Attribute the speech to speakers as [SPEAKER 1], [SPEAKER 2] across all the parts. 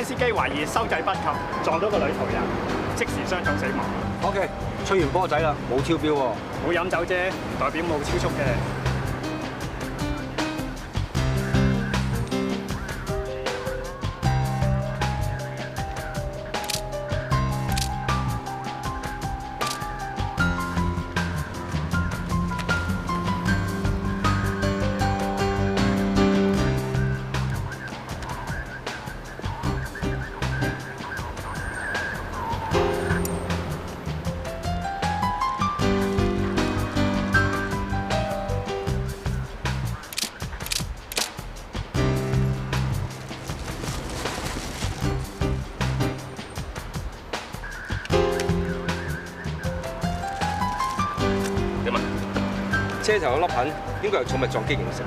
[SPEAKER 1] 車司機懷疑收掣不及，撞到個女途人，即時傷重死亡。
[SPEAKER 2] OK， 吹完波仔啦，冇超標喎。
[SPEAKER 1] 冇飲酒啫，唔代表冇超速嘅。
[SPEAKER 2] 車頭有粒痕，應該係寵物撞擊形成。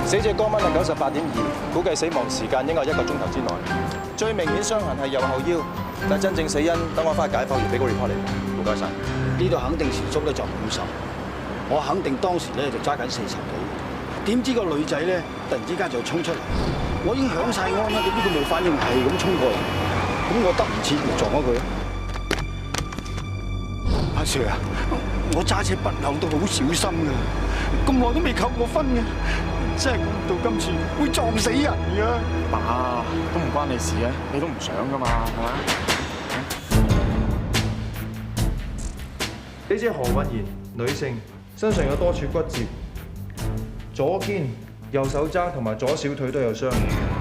[SPEAKER 3] 死者肛溫係98.2，估計死亡時間應該係1個鐘頭之內。最明顯傷痕係右後腰，但係真正死因等我翻去解剖完俾個 report 你。唔該晒。
[SPEAKER 4] 呢度肯定時速咧就50，我肯定當時咧就揸緊40幾。點知個女仔咧突然之間就衝出嚟，我已經響晒安啦，點知佢冇反應，係咁衝過嚟，咁我得唔切就撞咗佢。阿 Sir 啊，我揸車不嬲都好小心㗎，咁耐都未扣過分嘅，真係估唔到今次會撞死人㗎。
[SPEAKER 1] 爸，都唔關你事啊，你都唔想噶嘛，係嘛？
[SPEAKER 5] 死者何韻賢，女性，身上有多處骨折。左肩、右手踭同埋左小腿都有傷，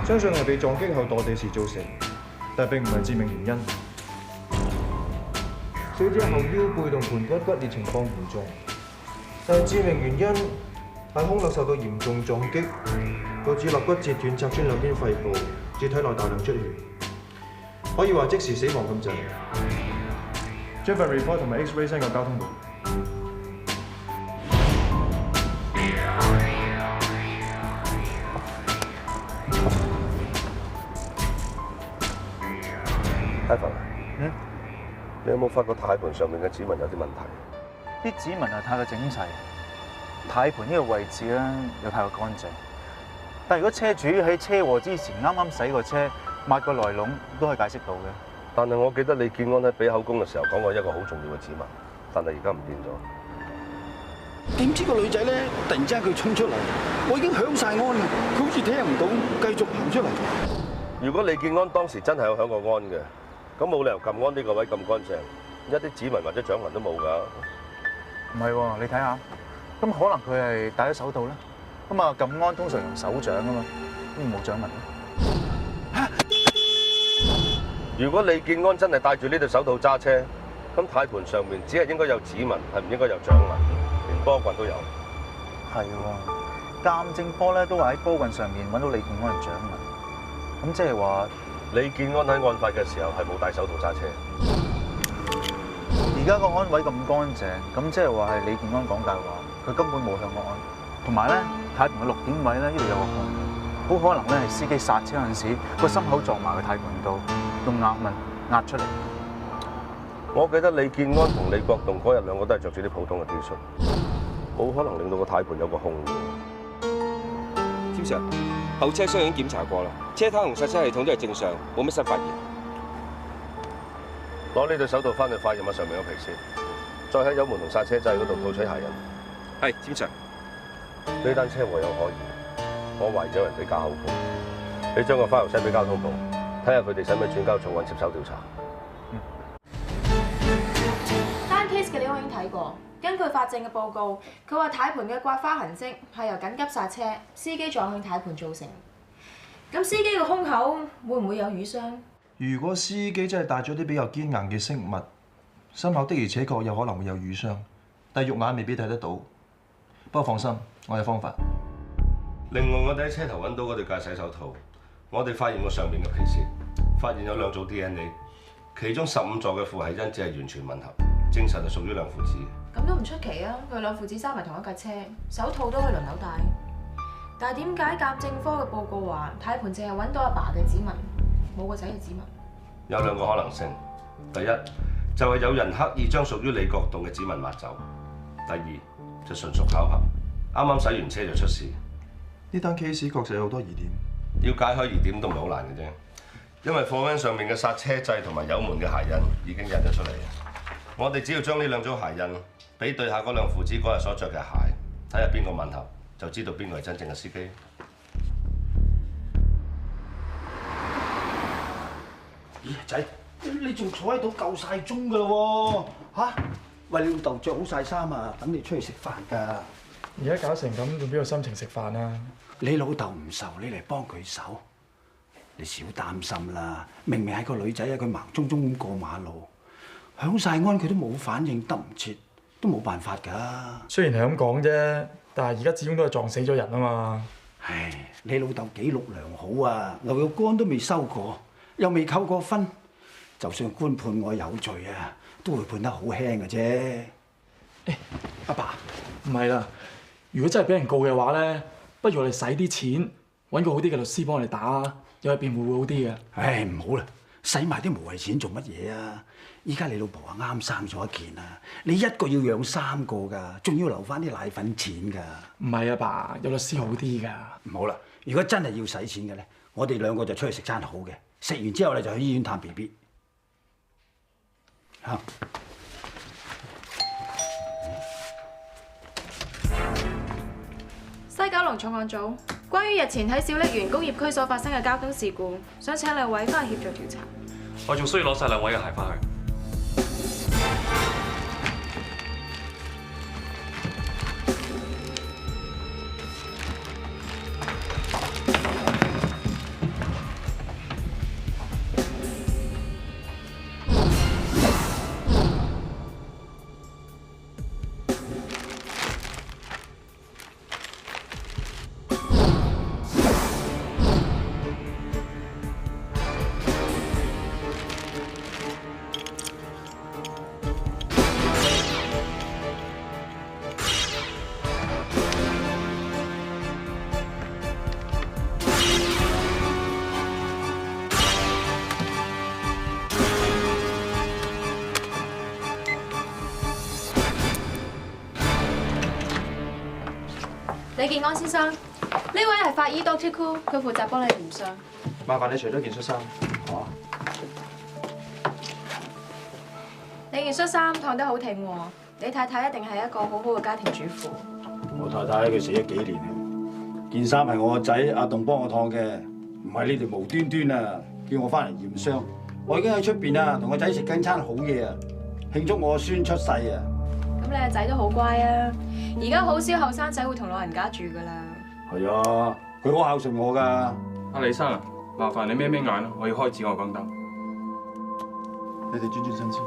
[SPEAKER 5] 相信係被撞擊後墮地時造成，但並唔係致命原因。死者後腰背同盤骨骨裂情況嚴重，但係致命原因係胸肋受到嚴重撞擊，導致肋骨折斷拆穿兩邊肺部，致體內大量出血，可以話即時死亡咁滯。將份 report 同埋 X-ray send 個交通部。
[SPEAKER 6] 你有冇發覺軚盤上面嘅指紋有啲問題？
[SPEAKER 7] 啲指紋係太過整齊，軚盤呢個位置咧又太過乾淨。但係如果車主喺車禍之前啱啱洗過車，抹個內籠都可以解釋到嘅。
[SPEAKER 6] 但係我記得李建安喺俾口供嘅時候講過一個好重要嘅指紋，但係而家唔見咗。
[SPEAKER 4] 點知個女仔咧突然之間佢衝出嚟，我已經響晒安啦，佢好似聽唔到，繼續行出嚟。
[SPEAKER 6] 如果李建安當時真係有響過安嘅，咁冇理由撳安呢個位咁乾淨，一啲指紋或者掌紋都冇㗎。
[SPEAKER 7] 唔係喎，你睇下，咁可能佢係戴咗手套咧。咁啊，撳安通常用手掌啊嘛，咁冇掌紋咯。
[SPEAKER 6] 如果李建安真係戴住呢對手套揸車，咁軚盤上面只係應該有指紋，係唔應該有掌紋，連波棍都有。
[SPEAKER 7] 係喎，鑑證科咧都話喺波棍上面揾到李建安嘅掌紋，咁即係話
[SPEAKER 6] 李建安喺案發嘅時候係冇戴手套揸車。
[SPEAKER 7] 而家個安位咁乾淨，咁即係話係李建安講大話，佢根本冇向我安。同埋咧，軚盤嘅6點位咧，呢度有個孔，好可能咧係司機剎車嗰陣時個心口撞埋個軚盤度，用壓紋壓出嚟。
[SPEAKER 6] 我記得李建安同李國棟嗰日兩個都係着住啲普通嘅 T 恤，冇可能令到個軚盤有個空嘅。
[SPEAKER 2] 添 Sir， 後車廂已經檢查過啦，車胎同剎車系統都係正常，冇乜新發現。
[SPEAKER 6] 攞呢對手套翻去化驗下上面嘅皮先，再喺油門同剎車掣嗰度套取鞋印。
[SPEAKER 2] 係，添 Sir。
[SPEAKER 6] 呢單車禍有可疑，我懷疑有人俾假口供。你將個 file send 俾交通部，睇下佢哋使唔使轉交重案接手調查。
[SPEAKER 8] 單 case 嘅料我已經睇過，根據法證嘅報告，佢話軚盤嘅刮花痕跡係由緊急剎車、司機撞向軚盤造成。咁司機嘅胸口會唔會有瘀傷？
[SPEAKER 5] 如果司機真係帶咗啲比較堅硬嘅飾物，心口的而且確有可能會有瘀傷，但係肉眼未必睇得到。不過放心，我有方法。
[SPEAKER 6] 另外，我哋喺車頭揾到嗰對戒洗手套，我哋發現過上面嘅皮屑，發現有2組 DNA， 其中15座嘅父系因子係完全吻合，證實係屬於兩父子。
[SPEAKER 8] 咁都唔出奇啊！佢兩父子揸埋同一架車，手套都可以輪流戴。但係點解鑑證科嘅報告話軚盤淨係揾到阿爸嘅指紋，冇個仔嘅指紋？
[SPEAKER 6] 有2個可能性。第一，就係有人刻意將屬於李國棟嘅指紋抹走。第二就純屬巧合，啱啱洗完車就出事。
[SPEAKER 5] 呢單 case 確實有好多疑點。
[SPEAKER 6] 要解開疑點都唔係好難嘅啫，因為貨 van 上面嘅剎車掣同埋油門嘅鞋印已經印咗出嚟。我哋只要將呢兩組鞋印比對下嗰兩父子嗰日所着嘅鞋，睇下邊個吻合，就知道邊個係真正嘅司機。
[SPEAKER 4] 咦，仔，你仲坐喺度夠晒鐘噶咯喎嚇！喂，你老豆着好晒衫啊，等你出去食飯㗎。
[SPEAKER 9] 而家搞成咁，仲邊有心情食飯啊？
[SPEAKER 4] 你老豆唔愁，你嚟幫佢手，你少擔心啦。明明係個女仔啊，佢盲舂舂咁過馬路，響晒安佢都冇反應，得唔切，都冇辦法㗎。
[SPEAKER 9] 雖然係咁講啫，但係而家始終都係撞死咗人啊嘛。
[SPEAKER 4] 唉，你老豆記錄良好啊，牛肉乾都未收過，又未扣過分，就算官判我有罪啊，都會判得好輕嘅啫。阿爸，
[SPEAKER 9] 唔係啦，如果真係俾人告嘅話咧，不如我哋使啲錢揾個好啲嘅律師幫我哋打，有入辯護會好啲嘅。
[SPEAKER 4] 唉，唔好啦，使埋啲無謂錢做乜嘢啊？依家你老婆啊啱生咗一件啊，你一個要養3個㗎，仲要留翻啲奶粉錢㗎。
[SPEAKER 9] 唔係啊，爸，有律師好啲㗎。
[SPEAKER 4] 唔好啦，如果真係要使錢嘅咧，我哋兩個就出去食餐好嘅，食完之後咧就去醫院探 BB。嚇！
[SPEAKER 8] 西九龍重案組，關於日前喺小瀝源工業區所發生嘅交通事故，想請兩位翻去協助調查。
[SPEAKER 10] 我仲需要攞晒兩位嘅鞋翻去。
[SPEAKER 8] 李建安先生，呢位係法醫 Dr. Koo， 佢負責幫你驗傷。
[SPEAKER 5] 麻煩你除咗件恤衫。
[SPEAKER 8] 你件恤衫燙得好挺喎，你太太一定係一個好好嘅家庭主婦。
[SPEAKER 4] 我太太佢死咗幾年啦，件衫係我個仔阿棟幫我燙嘅，唔係你哋無端端啊叫我翻嚟驗傷。我已經喺出邊啊，同個仔食緊餐好嘢啊，慶祝我個孫出世啊！
[SPEAKER 8] 咁你個仔都好乖啊！而家好少後生仔會同老人家住噶啦。
[SPEAKER 4] 係啊，佢好孝順我㗎。
[SPEAKER 10] 阿李生啊，麻煩你眯眯眼啦，我要開紫外光燈。
[SPEAKER 5] 你哋專心先。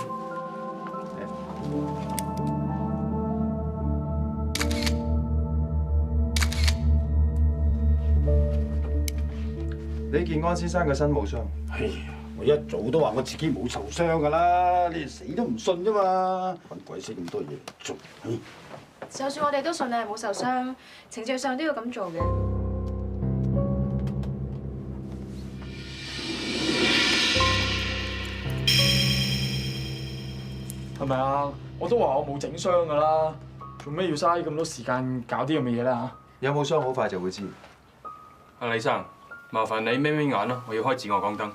[SPEAKER 5] 李建安先生嘅身冇傷。
[SPEAKER 4] 哎呀，我一早都話我自己冇受傷㗎啦，你哋死都唔信啫嘛！揾鬼死咁多嘢做。
[SPEAKER 8] 就算我哋都信你係冇受傷，程序上都要咁做嘅。
[SPEAKER 9] 係咪啊？我都話我冇整傷㗎啦，做咩要嘥咁多時間搞啲咁嘅嘢咧嚇？
[SPEAKER 5] 有冇傷好快就會知。
[SPEAKER 10] 阿李生，麻煩你眯眯眼啦，我要開紫外光燈。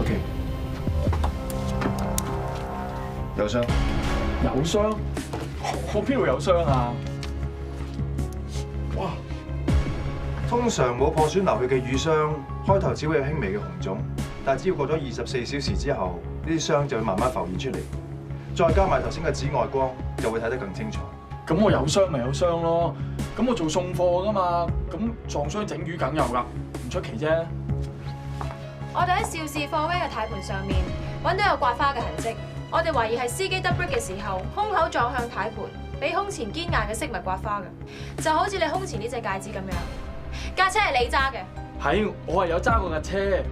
[SPEAKER 5] OK。有傷？
[SPEAKER 9] 有傷？我邊度有傷啊？哇！
[SPEAKER 5] 通常冇破損流血嘅瘀傷，開頭只會有輕微嘅紅腫，但係只要過咗24小時之後，呢啲傷就會慢慢浮現出嚟。再加埋頭先嘅紫外光，就會睇得更清楚。
[SPEAKER 9] 咁我有傷咪有傷咯，咁我做送貨㗎嘛，咁撞傷整瘀梗有㗎，唔出奇啫。
[SPEAKER 8] 我哋喺肇事貨 van 嘅軚盤上面揾到有刮花嘅痕跡，我哋懷疑係司機得 brake 嘅時候，胸口撞向軚盤，俾胸前堅硬嘅飾物刮花嘅，就好似你胸前呢隻戒指咁樣。架車係你揸嘅？
[SPEAKER 9] 係，我係有揸過架車，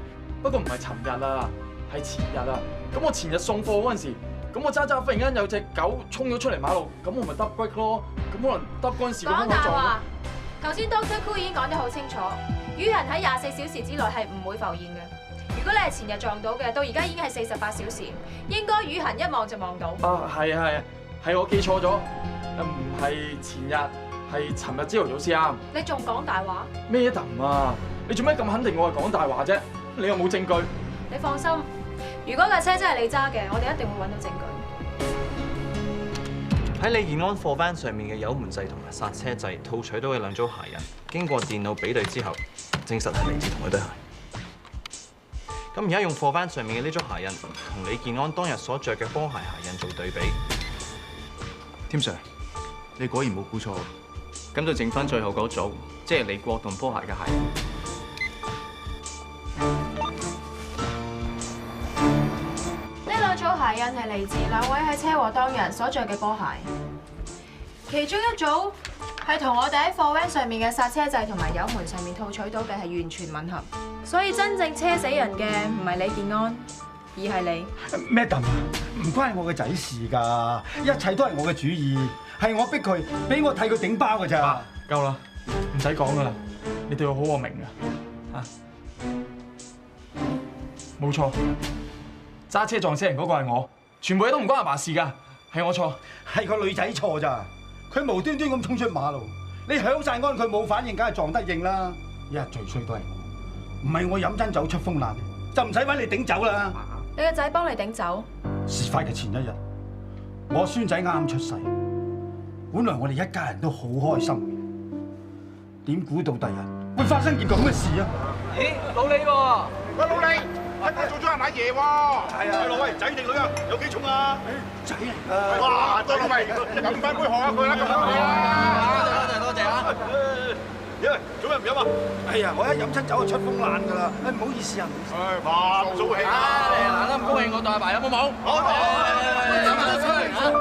[SPEAKER 9] 不過唔係尋日啊，係前日啊。咁我前日送貨嗰陣時，咁我揸忽然間有隻狗衝咗出嚟馬路，咁我咪得 brake 咯。咁可能得嗰陣時個胸口撞。講大話！
[SPEAKER 8] 頭先 Dr. Koo 已經講得好清楚，瘀痕喺24小時之內係唔會浮現嘅。如果你係前日撞到嘅，到而家已經係48小時，應該瘀痕一望就望到。
[SPEAKER 9] 啊，係我記錯咗，唔係前日，係尋日朝頭早先啱。
[SPEAKER 8] 你仲講大話？
[SPEAKER 9] 咩氹啊？你做咩咁肯定我係講大話啫？你有冇證據？
[SPEAKER 8] 你放心，如果架車真係你揸嘅，我哋一定會揾到證據。
[SPEAKER 5] 喺李健安貨 van 上面嘅油門掣同埋剎車掣套取到嘅兩組鞋印，經過電腦比對之後，證實係嚟自同一對鞋。咁而家用貨 van 上面嘅呢組鞋印，同李健安當日所着嘅波鞋鞋印做對比。
[SPEAKER 7] 添 Sir， 你果然冇估錯，咁就剩翻最後嗰組，即係李國同波鞋嘅鞋印。
[SPEAKER 8] 呢兩組鞋印係嚟自兩位喺車禍當日所着嘅波鞋，其中一組係同我哋喺貨 van 上面嘅剎車掣同埋油門上面套取到嘅係完全吻合，所以真正車死人嘅唔係李健安，而係你。
[SPEAKER 4] Madam， 唔關我嘅仔事㗎，一切都係我嘅主意，係我逼佢，俾我替佢頂包㗎咋。
[SPEAKER 9] 夠啦，唔使講㗎啦，你對我好，我明㗎嚇。冇錯，揸車撞死人嗰個係我，全部嘢都唔關阿爸事㗎，係我錯，
[SPEAKER 4] 係個女仔錯咋，佢無端端咁衝出馬路，你響晒安佢冇反應，梗係撞得應啦。一日最衰都係我，唔係我飲真酒出風爛，就唔使揾你頂酒啦。
[SPEAKER 8] 你個仔幫你頂酒？
[SPEAKER 4] 事發嘅前一日，我孫仔啱啱出世，本來我哋一家人都好開心嘅，點估到第日會發生件咁嘅事啊？
[SPEAKER 9] 咦，老李喎！
[SPEAKER 11] 喂，老李，我做咗人買嘢喎。係啊，喂，仔定女啊？有幾重啊？
[SPEAKER 4] 仔嚟㗎。
[SPEAKER 11] 哇，多啦喂，飲翻杯賀下佢啦，咁樣。多謝啊！做咩唔飲啊？
[SPEAKER 4] 哎呀，我一飲親酒就出風爛㗎啦！唔好意思啊，唔好意思。
[SPEAKER 11] 咁早氣啊！
[SPEAKER 9] 嗱，都唔高興，我代阿爸飲好冇？
[SPEAKER 11] 好，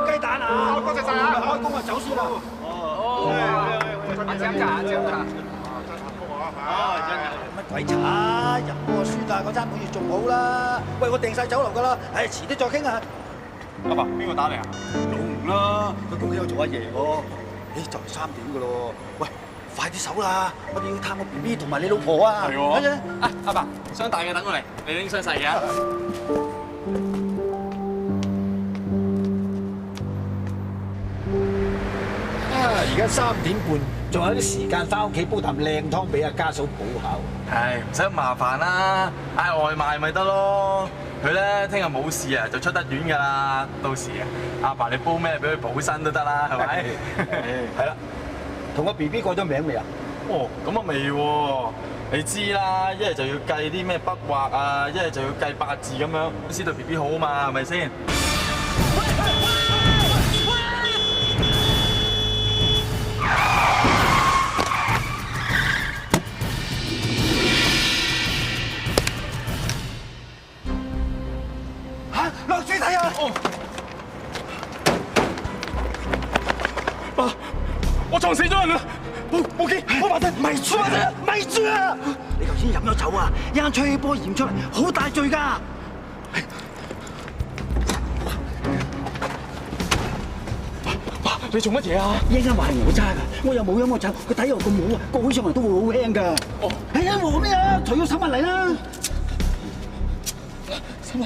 [SPEAKER 4] 雞蛋啊！
[SPEAKER 11] 多謝晒啊！
[SPEAKER 4] 開工啊，走先啦。乜鬼茶？飲過輸啊，嗰餐好似仲好啦。喂，我訂晒酒樓㗎啦，唉，遲啲再傾啊。
[SPEAKER 11] 阿爸，邊個打嚟啊？
[SPEAKER 4] 老吳啦，佢公司有做阿爺喎。誒，就嚟3點㗎咯。喂，快啲手啦！我哋要探個 BB 同埋你老婆啊！
[SPEAKER 11] 係喎。
[SPEAKER 10] 啊，阿爸，箱大嘅等我嚟，你拎箱細嘅。
[SPEAKER 4] 而家3點半，仲有啲時間翻屋企煲啖靚湯俾阿家嫂補下。
[SPEAKER 7] 唉，唔使咁麻煩啦，嗌外賣咪得咯。佢咧聽日冇事啊，就出得院㗎啦。到時啊，阿爸你煲咩俾佢補身都得啦，係咪？
[SPEAKER 4] 係啦，同個 BB 過咗名未啊？
[SPEAKER 7] 哦，咁啊未喎。你知啦，一係就要計啲咩筆畫啊，一係就要計八字咁樣，先對 BB 好啊嘛，係咪先？
[SPEAKER 4] 落水睇啊！
[SPEAKER 9] 爸，我撞死咗人啦！報警！我話
[SPEAKER 4] 咪住啊！咪住啊！你頭先飲咗酒啊！一陣吹氣波驗出嚟，好大罪㗎！
[SPEAKER 9] 爸，你做乜嘢啊？
[SPEAKER 4] 一陣話係我揸㗎，我又冇飲過酒，個底又咁好啊，過起上嚟都會好輕㗎。哦，係啊，和咩啊？除咗手物嚟啦！手物。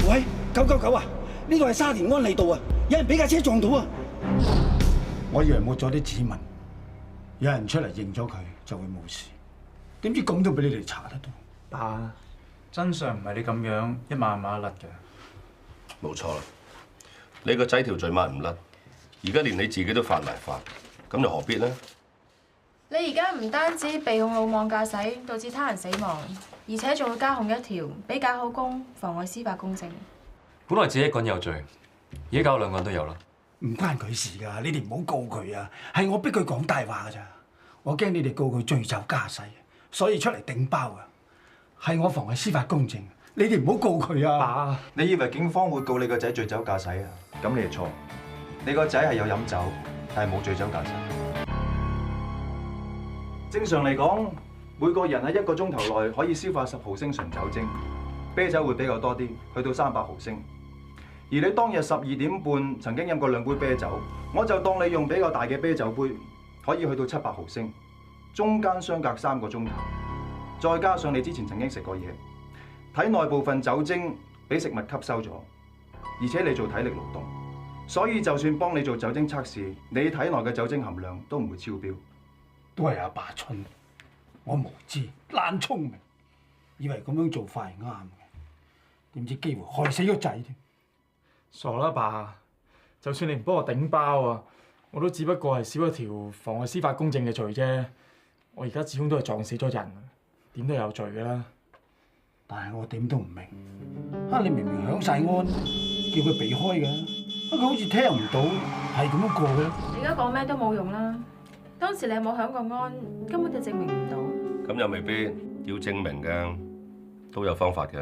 [SPEAKER 4] 喂，999啊！呢度係沙田安利道啊！有人俾架車撞到啊！我以為抹咗啲指紋，有人出嚟認咗佢就會冇事，點知咁都俾你哋查得到？
[SPEAKER 7] 爸，真相唔係你咁樣一晚晚甩嘅。
[SPEAKER 6] 冇錯啦，你個仔條罪抹唔甩，而家連你自己都犯埋法，咁又何必呢？
[SPEAKER 8] 你而家唔單止被控魯莽駕駛導致他人死亡，而且仲會加控一條俾假口供妨礙司法公正。
[SPEAKER 10] 本來自己一個人有罪，而家搞到2個人都有啦。
[SPEAKER 4] 唔關佢事㗎，你哋唔好告佢啊！係我逼佢講大話㗎咋，我驚你哋告佢醉酒駕駛，所以出嚟頂包㗎。係我妨礙司法公正，你哋唔好告佢啊！
[SPEAKER 3] 爸，你以為警方會告你個仔醉酒駕駛啊？咁你係錯，你個仔係有飲酒，但係冇醉酒駕駛。正常嚟講，每個人喺1個鐘頭內可以消化10毫升純酒精，啤酒會比較多啲，去到300毫升。而你當日12點半曾經飲過2杯啤酒，我就當你用比較大嘅啤酒杯，可以去到700毫升，中間相隔3個鐘頭，再加上你之前曾經食過嘢，體內部分酒精俾食物吸收咗，而且你做體力勞動，所以就算幫你做酒精測試，你體內嘅酒精含量都唔會超標。
[SPEAKER 4] 都係阿爸蠢，我無知懶聰明，以為咁樣做法係啱嘅，點知機會害死個仔添。
[SPEAKER 9] 傻啦爸，就算你唔幫我頂包啊，我都只不過係少一條妨礙司法公正嘅罪啫。我而家始終都係撞死咗人，點都有罪㗎啦。
[SPEAKER 4] 但係我點都唔明，你明明響晒安，叫佢避開㗎，佢好似聽唔到，係咁樣過嘅。
[SPEAKER 8] 你而家講咩都冇用啦。當時你有冇響過安，根本就證明唔到。
[SPEAKER 6] 咁又未必要證明嘅，都有方法嘅。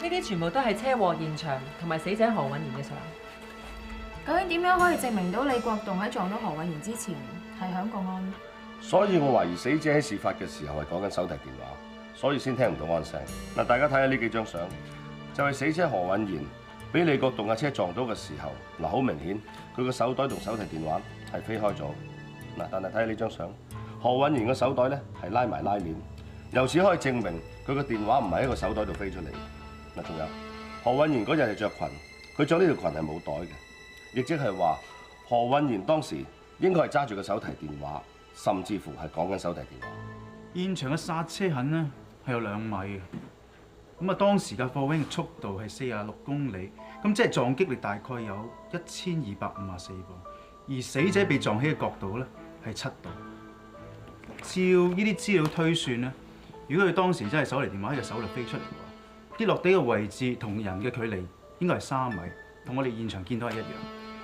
[SPEAKER 12] 呢啲全部都係車禍現場同埋死者何韻賢嘅相。
[SPEAKER 8] 究竟點樣可以證明到李國棟喺撞到何韻賢之前係響過安？
[SPEAKER 6] 所以我懷疑死者喺事發嘅時候係講緊手提電話，所以先聽唔到安聲。嗱，大家睇下呢幾張相，就係死者何韻賢俾李國棟嘅車撞到嘅時候，嗱，好明顯佢個手袋同手提電話係飛開咗。嗱，但係睇下呢張相，何韻賢嘅手袋咧係拉埋拉鏈，由此可以證明佢個電話唔係喺個手袋度飛出嚟。嗱，仲有何韻賢嗰日係着裙，佢着呢條裙係冇袋嘅，亦即係話何韻賢當時應該係揸住個手提電話，甚至乎係講緊手提電話。
[SPEAKER 7] 現場嘅剎車痕呢係有2米嘅，咁啊當時嘅貨運速度係46公里，咁即係撞擊力大概有1254磅，而死者被撞起嘅角度咧係7度。照呢啲資料推算咧，如果佢當時真係手提電話喺個手度飛出嚟嘅話，跌落地嘅位置同人嘅距離應該係3米，同我哋現場見到係一樣，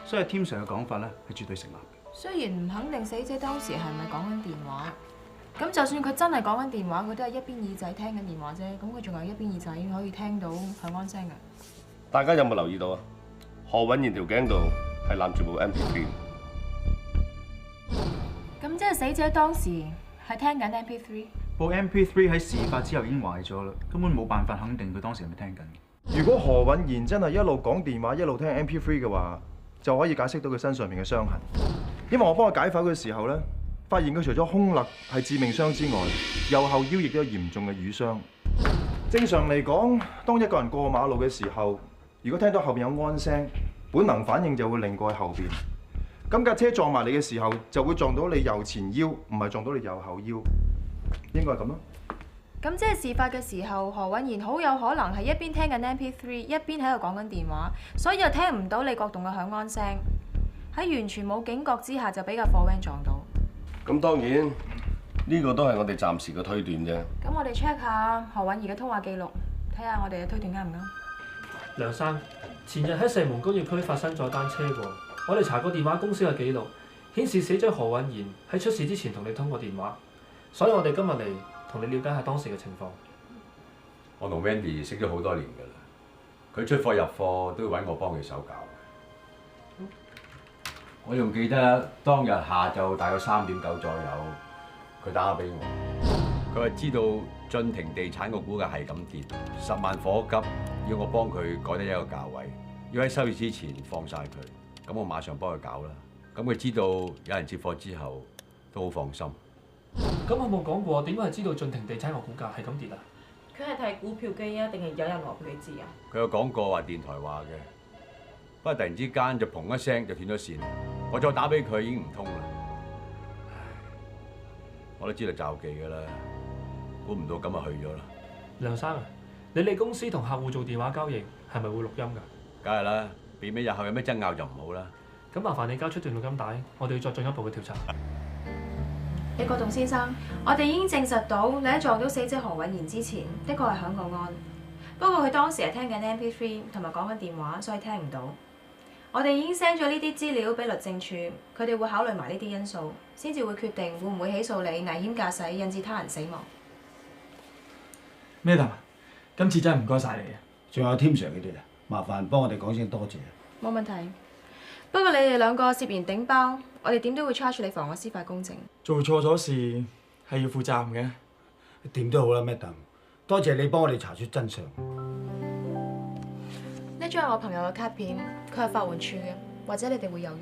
[SPEAKER 7] 所以Tim Sir嘅講法咧係絕對成立嘅。
[SPEAKER 8] 雖然唔肯定死者當時係咪講緊電話，咁就算佢真係講緊電話，佢都係一邊耳仔聽緊電話啫，咁佢仲有一邊耳仔可以聽到響安聲嘅。
[SPEAKER 6] 大家有冇留意到啊？何韻賢條頸度係攬住部 MP3。
[SPEAKER 8] 咁即係死者當時係聽緊 MP3。
[SPEAKER 7] 部 MP3 喺事發之後已經壞咗啦，根本冇辦法肯定佢當時係咪聽緊。
[SPEAKER 3] 如果何韻賢真係一路講電話一路聽 MP3 嘅話，就可以解釋到佢身上面嘅傷痕。因為我幫佢解剖嘅時候咧，發現佢除咗胸肋係致命傷之外，右後腰亦都有嚴重嘅瘀傷。正常嚟講，當一個人過馬路嘅時候，如果聽到後邊有安聲，本能反應就會擰過去後邊。咁架車撞埋你嘅時候，就會撞到你右前腰，唔係撞到你右後腰。應該係咁咯。
[SPEAKER 8] 咁即係事發嘅時候，何韻賢好有可能係一邊聽緊 MP3，一邊喺度講緊電話，所以就聽唔到李國棟嘅響安聲。喺完全冇警覺之下，就俾架貨 van 撞到。
[SPEAKER 6] 咁當然呢個都係我哋暫時嘅推斷啫。
[SPEAKER 8] 咁我哋 check 下何韻賢嘅通話記錄，睇下我哋嘅推斷啱唔啱。
[SPEAKER 13] 梁生，前日喺石門工業區發生咗單車禍，我哋查過電話公司嘅記錄，顯示死者何韻賢喺出事之前同你通過電話，所以我哋今日嚟同你了解下當時嘅情況。
[SPEAKER 14] 我同 Wendy 識咗好多年㗎啦，佢出貨入貨都要揾我幫佢手搞。我仲記得當日下晝大概3點9左右，佢打俾我，佢話知道晉庭地產個股價係咁跌，10萬火急，要我幫佢改得一個價位，要喺收市之前放晒佢。咁我馬上幫佢搞啦。咁佢知道有人接貨之後，都好放心。
[SPEAKER 13] 咁我冇講過點解係知道晉庭地產個股價係咁跌啊？
[SPEAKER 12] 佢係睇股票機啊，定係有人話俾佢知啊？
[SPEAKER 14] 佢有講過話電台話嘅，不過突然之間就砰一聲就斷咗線，我再打俾佢已經唔通啦。我都知道詐忌㗎啦，估唔到咁就去咗啦。
[SPEAKER 13] 梁生啊，你哋公司同客戶做電話交易係咪會錄音㗎？
[SPEAKER 14] 梗係啦，避免日後有咩爭拗就唔好啦。
[SPEAKER 13] 咁麻煩你交出段錄音帶，我哋要作進一步嘅調查。
[SPEAKER 8] 李國棟先生，我哋已經證實到你喺撞到死者何韻賢之前，的確係響過安。不過佢當時係聽緊 MP3 同埋講緊電話，所以聽唔到。我哋已經 send 咗呢啲資料俾律政處，佢哋會考慮埋呢啲因素，先至會決定會唔會起訴你危險駕駛引致他人死亡。
[SPEAKER 9] Madam，今次真係唔該晒你啊！
[SPEAKER 4] 仲有 Tim Sir 佢哋啊，麻煩幫我哋講聲多謝。
[SPEAKER 8] 冇問題。不過你哋兩個涉嫌頂包，我哋點都會 charge 你妨礙司法公正。
[SPEAKER 9] 做錯咗事係要負責任嘅。
[SPEAKER 4] 點都好啦，Madam，多謝你幫我哋查出真相。
[SPEAKER 8] 呢張係我朋友嘅卡片，佢係法援處嘅，或者你哋會有用。